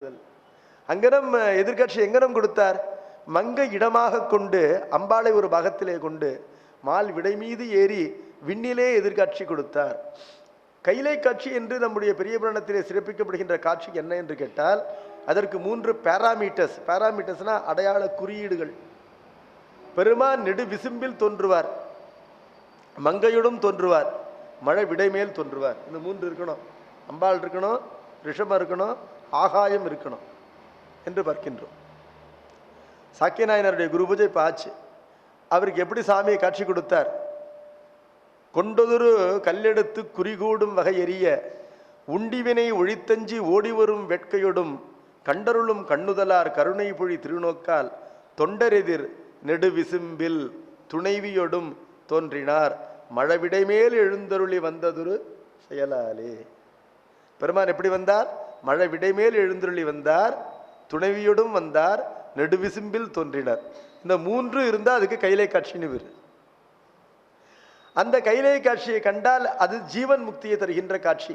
அங்கனம் எதிர்கட்சி எங்கனம் கொடுத்தார்? மங்கை இடமாக கொண்டு அம்பாளை ஒரு பாகத்திலே கொண்டு மால் விடை மீது ஏறி விண்ணிலே எதிர்காட்சி கொடுத்தார். கைலை காட்சி என்று நம்முடைய பெரிய புராணத்திலே சிறப்பிக்கப்படுகின்ற காட்சி என்ன என்று கேட்டால், அதற்கு 3 பேராமீட்டர்ஸ். பேராமீட்டர்ஸ்னா அடையாள குறியீடுகள். பெருமான் நெடு விசும்பில் தோன்றுவார், மங்கையுடன் தோன்றுவார், மழை விடைமேல் தோன்றுவார். இந்த 3 இருக்கணும். அம்பாள் இருக்கணும், ரிஷபம் இருக்கணும், ஆகாயம் இருக்கணும் என்று பார்க்கின்றோம். சாக்கிய நாயனருடைய குரு பூஜை இப்போ ஆச்சு. அவருக்கு எப்படி சாமியை காட்சி கொடுத்தார்? கொண்டொரு கல்லெடுத்து குறிகூடும் வகை எரிய உண்டிவினை ஒழித்தஞ்சி ஓடிவரும் வேட்கையொடும் கண்டருளும் கண்ணுதலார் கருணை பொழி திருநோக்கால் தொண்டரெதிர் நெடு விசும்பில் துணைவியொடும் தோன்றினார் மழவிடைமேல் எழுந்தருளி வந்ததொரு செயலாலே. பெருமான் எப்படி வந்தார்? மழை விடைமேல் எழுந்தருளி வந்தார், துணைவியோடும் வந்தார், நெடுவிசும்பில் தோன்றினார். இந்த 3 இருந்தால் அதுக்கு கைலை காட்சின்னு பேரு. அந்த கைலை காட்சியை கண்டால் அது ஜீவன் முக்தியை தருகின்ற காட்சி.